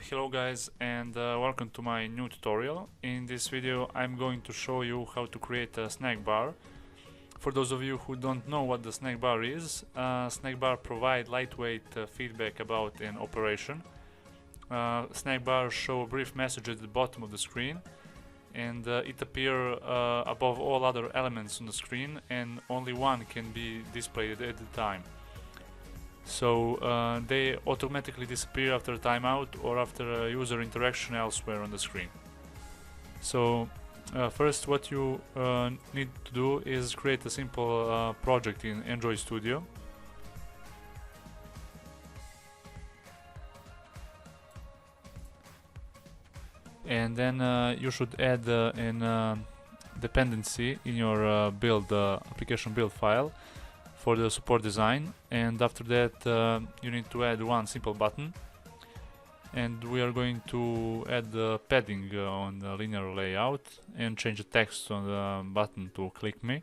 Hello guys, and welcome to my new tutorial. In this video I'm going to show you how to create a snack bar. For those of you who don't know what the snack bar is, snack bar provide lightweight feedback about an operation. Snack bars show a brief message at the bottom of the screen, and it appears above all other elements on the screen, and only one can be displayed at a time. So they automatically disappear after a timeout or after a user interaction elsewhere on the screen. So first what you need to do is create a simple project in Android Studio. And then you should add an dependency in your application build file for the support design, and after that you need to add one simple button, and we are going to add the padding on the linear layout and change the text on the button to click me,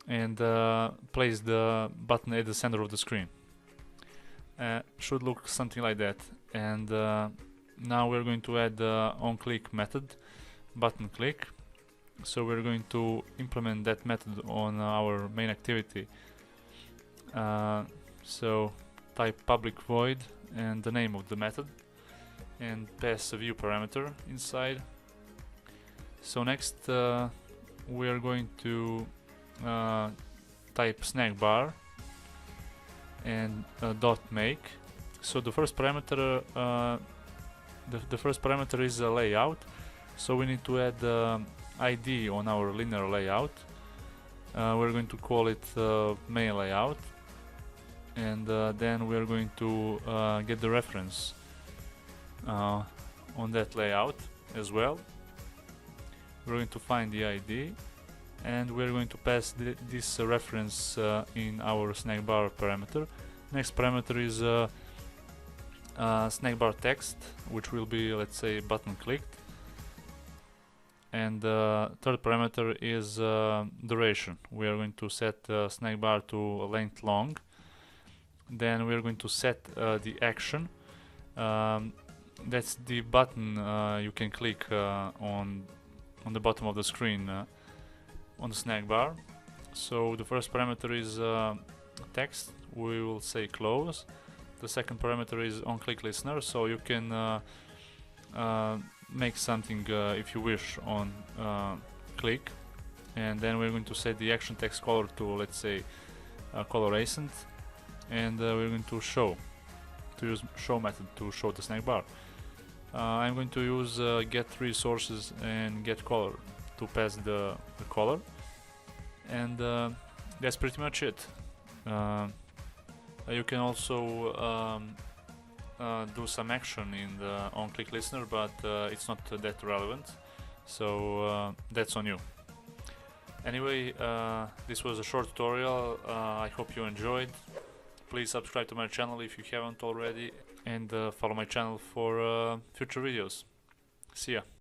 and place the button at the center of the screen. Should look something like that. And now we're going to add the onClick method, button click. So we're going to implement that method on our main activity. So type public void and the name of the method, and pass a view parameter inside. So next we are going to type snackbar and dot make. So the first parameter is a layout. So we need to add ID on our linear layout. We're going to call it main layout, and then we're going to get the reference on that layout as well. We're going to find the ID, and we're going to pass this reference in our snackbar parameter. Next parameter is snackbar text, which will be, let's say, button clicked. And third parameter is duration. We are going to set snackbar to length long. Then we are going to set the action. That's the button you can click on the bottom of the screen on the snackbar. So the first parameter is text. We will say close. The second parameter is onClick listener. So you can make something if you wish on click, and then we're going to set the action text color to, let's say, color accent, and we're going to use show method to show the snack bar. I'm going to use get resources and get color to pass the color, and that's pretty much it. You can also do some action in the onClick listener, but it's not that relevant, so that's on you. Anyway, this was a short tutorial. I hope you enjoyed. Please subscribe to my channel if you haven't already, and follow my channel for future videos. See ya.